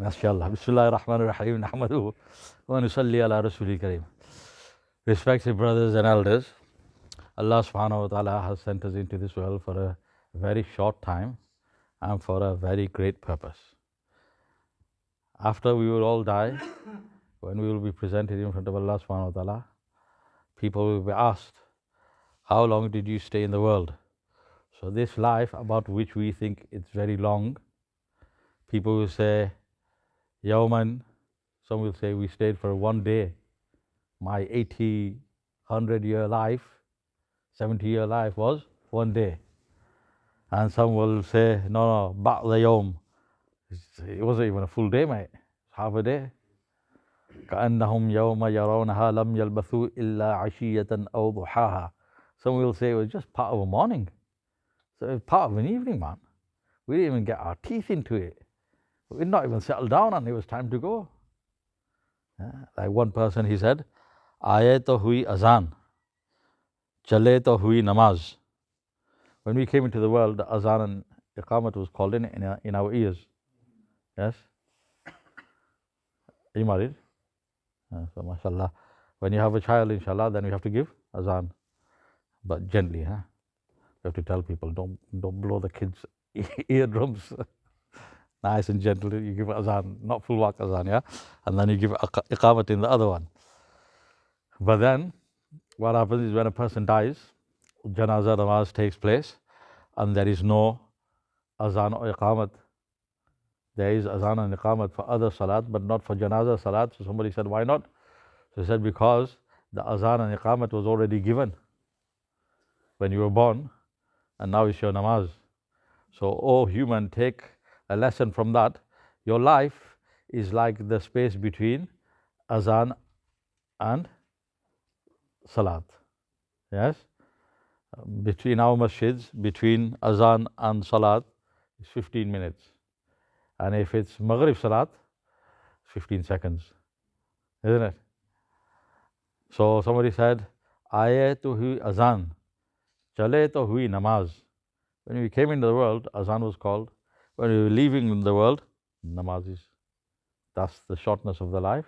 MashaAllah. Bismillahir-Rahmanir-Rahim. Nahmaduhu wa nusalli ala Rasulil Kareem. Respected brothers and elders, Allah subhanahu wa ta'ala has sent us into this world for a very short time and for a very great purpose. After we will all die, when we will be presented in front of Allah subhanahu wa ta'ala, people will be asked, how long did you stay in the world? So this life about which we think it's very long, people will say, Yawman, some will say we stayed for one day. My 80, 100-year life, 70-year life was one day. And some will say, no, ba'da yawm. It wasn't even a full day, mate. It's half a day. كأنهم يوم يرونها لم يلبثوا إلا عشية أو ضحاها. Some will say it was just part of a morning. So it was part of an evening, man. We didn't even get our teeth into it. We'd not even settled down and it was time to go. Like one person, he said, Aaye to hui azan, chale to hui namaz. When we came into the world, the azan and iqamat was called in our ears. Yes? Are you married? So mashallah. When you have a child, inshallah, then we have to give azan. But gently, huh? You have to tell people, don't blow the kids' eardrums. Nice and gentle, you give azan, not full waqt azan, yeah? And then you give iqamat in the other one. But then, what happens is when a person dies, janazah namaz takes place, and there is no azan or iqamat. There is azan and iqamat for other salat, but not for janazah salat. So somebody said, why not? So he said, because the azan and iqamat was already given when you were born, and now it's your namaz. So, oh human, take a lesson from that. Your life is like the space between azan and salat. Yes? Between our masjids, between azan and salat is 15 minutes. And if it's maghrib salat, 15 seconds. Isn't it? So somebody said, Aaye to hui azan, chale to hui namaz. When we came into the world, azan was called. When we were leaving the world, namaz is. That's the shortness of the life.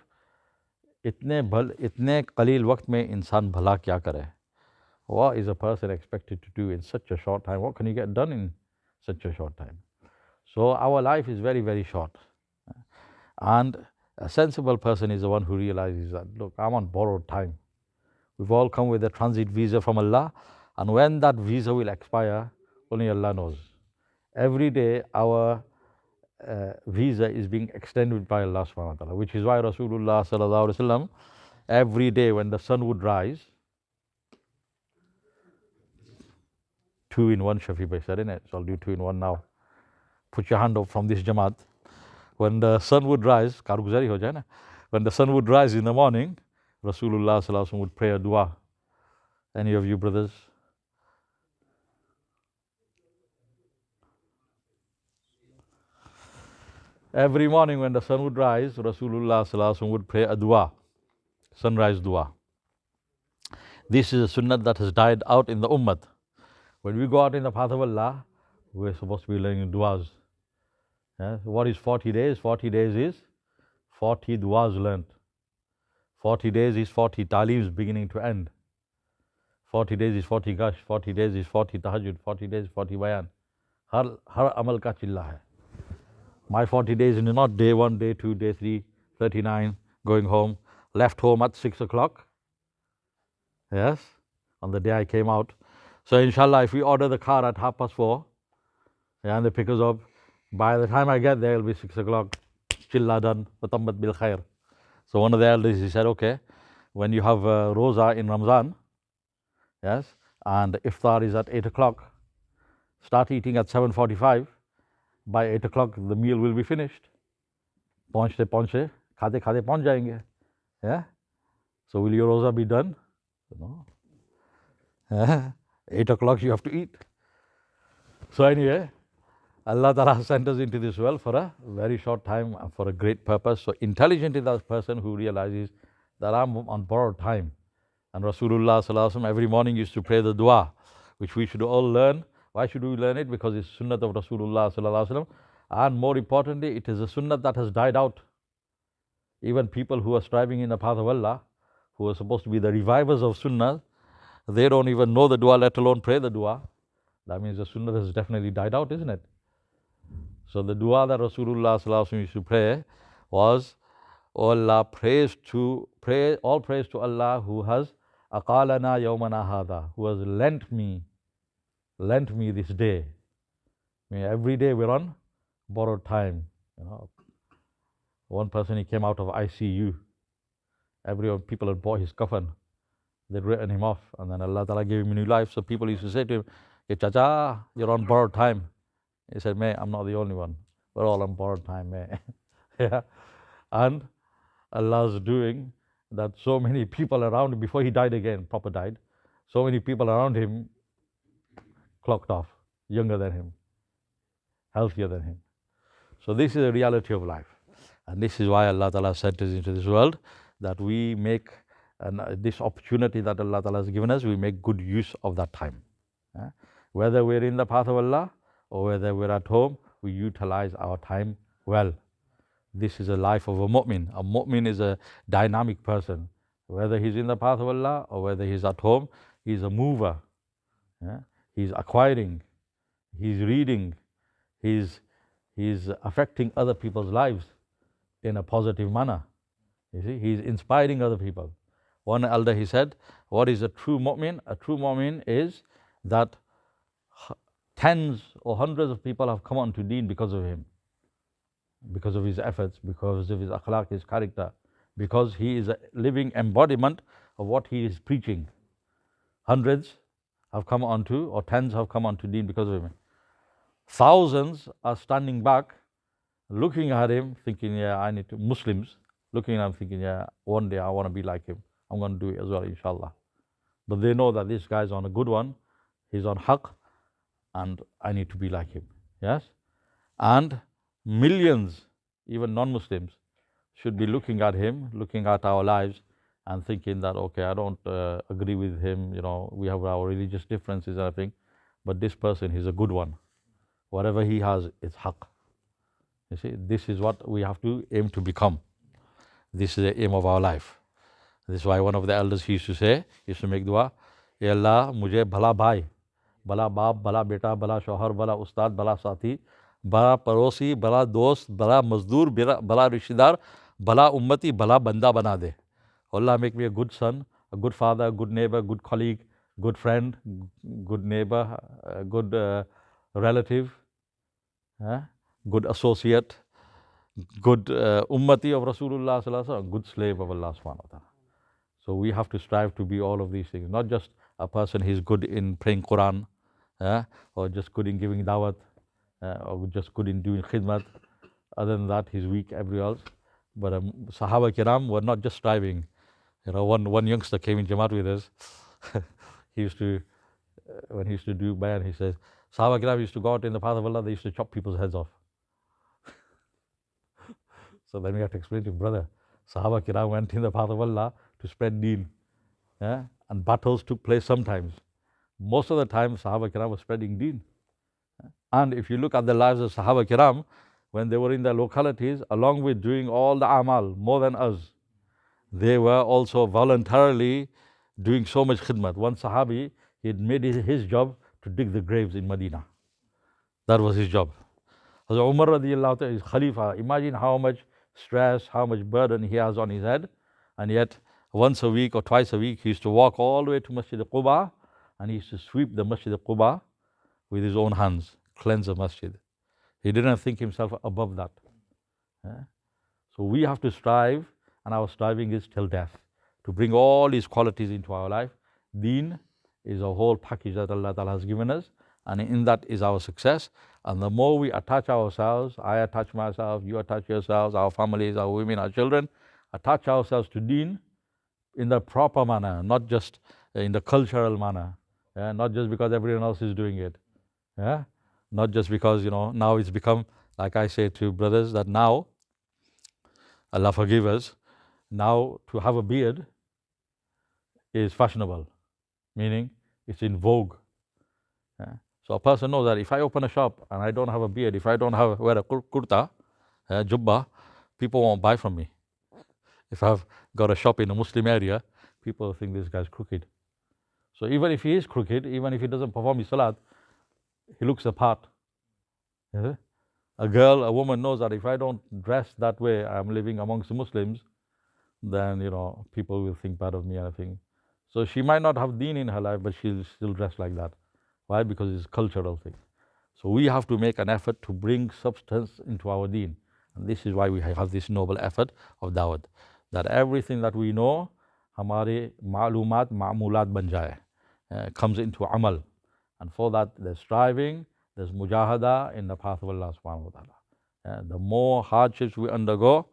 इतने कलील वक्त में इंसान भला क्या करे? What is a person expected to do in such a short time? What can you get done in such a short time? So our life is very, very short. And a sensible person is the one who realizes that, look, I'm on borrowed time. We've all come with a transit visa from Allah, and when that visa will expire, only Allah knows. Every day our visa is being extended by Allah subhanahu wa ta'ala, which is why Rasulullah sallallahu alaihi wasallam, every day when the sun would rise, 2 in 1, Shafi Bhai said, innit? So I'll do 2 in 1 now. Put your hand up from this Jamaat. When the sun would rise, karguzari ho jaye na. When the sun would rise in the morning, Rasulullah sallallahu alaihi wasallam would pray a dua. Any of you brothers? Every morning when the sun would rise, Rasulullah sallallahu alaihi wasallam would pray a dua, sunrise dua. This is a sunnah that has died out in the ummah. When we go out in the path of Allah, we're supposed to be learning duas. Yeah? What is 40 days? 40 days is 40 duas learnt. 40 days is 40 taleems beginning to end. 40 days is 40 gash, 40 days is 40 tahajjud, 40 days is 40 bayan. Har amal ka chilla hai. My 40 days is not day 1, day 2, day 3, 39, going home, left home at 6 o'clock. Yes, on the day I came out. So inshallah, if we order the car at 4:30, yeah, and they pick us up, by the time I get there, it'll be 6 o'clock, chilla done, watammat bil khair. So one of the elders, he said, okay, when you have roza in Ramzan, yes, and iftar is at 8 o'clock, start eating at 7:45. By 8 o'clock, the meal will be finished. Khate khate pahunch jayenge. Yeah? So will your roza be done? No. 8 o'clock you have to eat. So anyway, Allah Ta'ala sent us into this world for a very short time and for a great purpose. So intelligent is that person who realizes that I'm on borrowed time. And Rasulullah sallallahu alaihi wasallam every morning used to pray the dua, which we should all learn. Why should we learn it? Because it's sunnah of Rasulullah sallallahu alaihi wasallam. And more importantly, it is a sunnah that has died out. Even people who are striving in the path of Allah, who are supposed to be the revivers of sunnah, they don't even know the dua, let alone pray the dua. That means the sunnah has definitely died out, isn't it? So the dua that Rasulullah sallallahu alaihi wasallam used to pray was, "O Allah, all praise to Allah who has aqalana yawmana hada, who has lent me this day." I mean, every day we're on borrowed time. One person, he came out of ICU. Everyone, people had bought his coffin. They'd written him off, and then Allah Ta'ala gave him a new life. So people used to say to him, "Hey, Chacha, you're on borrowed time." He said, "Mate, I'm not the only one. We're all on borrowed time, mate." Yeah. And Allah's doing that so many people around him, before he died again, proper died, so many people around him clocked off, younger than him, healthier than him. So this is the reality of life. And this is why Allah Ta'ala sent us into this world, that we make this opportunity that Allah Ta'ala has given us, we make good use of that time. Whether we're in the path of Allah or whether we're at home, we utilize our time well. This is a life of a mu'min. A mu'min is a dynamic person. Whether he's in the path of Allah or whether he's at home, he's a mover. He's acquiring, he's reading, he's affecting other people's lives in a positive manner. You see, he's inspiring other people. One elder, he said, what is a true mu'min? A true mu'min is that tens or hundreds of people have come onto deen because of him, because of his efforts, because of his akhlaq, his character, because he is a living embodiment of what he is preaching. Hundreds have come onto, or tens have come onto deen because of him. Thousands are standing back, looking at him, thinking, yeah, I need to, Muslims, looking at him, thinking, yeah, one day I want to be like him. I'm going to do it as well, inshallah. But they know that this guy's on a good one, he's on haqq, and I need to be like him. Yes? And millions, even non-Muslims, should be looking at him, looking at our lives, and thinking that, okay, I don't agree with him, we have our religious differences and everything, but this person, he's a good one. Whatever he has, it's haqq. You see, this is what we have to aim to become. This is the aim of our life. This is why one of the elders, he used to make dua, Ya Allah, mujhe bhala bhai, bhala baap, bhala beta, bhala shohar, bhala ustad, bhala sathi, bhala parosi, bhala dost, bhala mazdoor, bhala rishidar, bhala ummati, bhala banda bana de. Allah, make me a good son, a good father, a good neighbor, good colleague, good friend, good neighbor, good relative, good associate, good ummati of Rasulullah sallallahu alaihi wasallam, good slave of Allah subhanahu wa ta'ala. So we have to strive to be all of these things, not just a person who's good in praying Quran, or just good in giving dawat, or just good in doing khidmat. Other than that, he's weak everywhere else. But Sahaba Kiram were not just striving. One youngster came in Jamaat with us. He used to, when he used to do bayan, he says, Sahaba Kiram used to go out in the path of Allah, they used to chop people's heads off. So then we have to explain to him, brother, Sahaba Kiram went in the path of Allah to spread deen. And battles took place sometimes. Most of the time, Sahaba Kiram was spreading deen. And if you look at the lives of Sahaba Kiram, when they were in their localities, along with doing all the amal, more than us, they were also voluntarily doing so much khidmat. One Sahabi, he had made his job to dig the graves in Medina. That was his job. Hazrat Umar radiallahu ta'ala is Khalifa. Imagine how much stress, how much burden he has on his head. And yet, once a week or twice a week, he used to walk all the way to Masjid al-Quba, and he used to sweep the Masjid al-Quba with his own hands, cleanse the masjid. He didn't think himself above that. So we have to strive, and our striving is till death, to bring all these qualities into our life. Deen is a whole package that Allah Ta'ala has given us, and in that is our success. And the more we attach ourselves, I attach myself, you attach yourselves, our families, our women, our children, attach ourselves to deen in the proper manner, not just in the cultural manner, not just because everyone else is doing it, not just because, now it's become, like I say to brothers, that now, Allah forgive us, now to have a beard is fashionable, meaning it's in vogue. So a person knows that if I open a shop and I don't have a beard, if I don't have wear a kurta, jubba, people won't buy from me. If I've got a shop in a Muslim area, people think this guy's crooked. So even if he is crooked, even if he doesn't perform his salat, he looks the part. A girl, a woman knows that if I don't dress that way, I'm living amongst Muslims, then people will think bad of me and I think. So she might not have deen in her life, but she'll still dress like that. Why? Because it's a cultural thing. So we have to make an effort to bring substance into our deen. And this is why we have this noble effort of dawat. That everything that we know, hamare ma'lumat ma'mulat ban jaye, comes into amal. And for that, there's striving, there's mujahada in the path of Allah subhanahu wa ta'ala. The more hardships we undergo,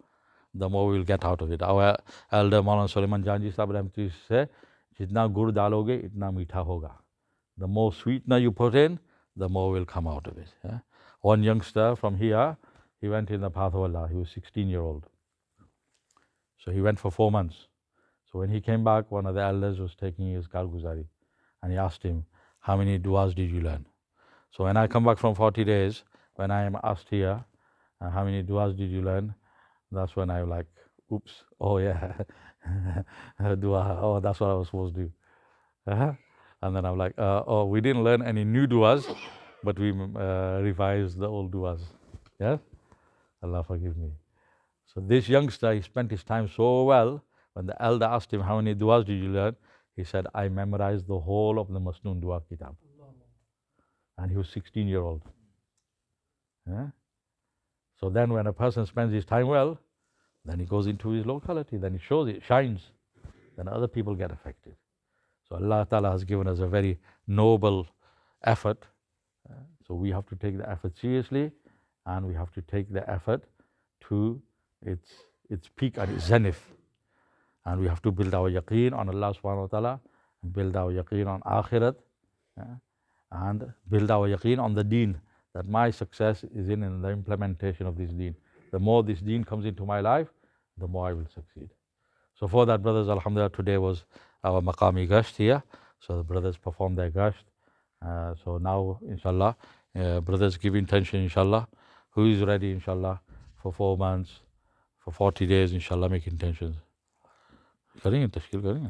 the more we'll get out of it. Our elder Maulana Sulaiman Janji Sahib Rahmatullahi say, jitna gur daloge, itna meetha hoga. The more sweetener you put in, the more will come out of it. One youngster from here, he went in the path of Allah. He was 16-year-old. So he went for 4 months. So when he came back, one of the elders was taking his karguzari. And he asked him, how many du'as did you learn? So when I come back from 40 days, when I am asked here, how many du'as did you learn? That's when I'm like, oops, oh yeah, dua, oh that's what I was supposed to do. And then I'm like, oh, we didn't learn any new du'as, but we revised the old du'as. Yeah? Allah forgive me. So this youngster, he spent his time so well. When the elder asked him, how many du'as did you learn? He said, I memorized the whole of the Masnoon Dua Kitab. And he was 16-year-old. Yeah? So then when a person spends his time well, then he goes into his locality, then he shows it, shines. Then other people get affected. So Allah Ta'ala has given us a very noble effort. So we have to take the effort seriously, and we have to take the effort to its peak and its zenith. And we have to build our yaqeen on Allah subhanahu wa ta'ala, and build our yaqeen on akhirat, and build our yaqeen on the deen, that my success is in the implementation of this deen. The more this deen comes into my life, the more I will succeed. So for that, brothers, alhamdulillah, today was our maqami gasht here. So the brothers performed their gasht. So now, inshallah, brothers give intention, inshallah. Who is ready, inshallah, for 4 months, for 40 days, inshallah, make intentions. करेंगे तश्कील करेंगे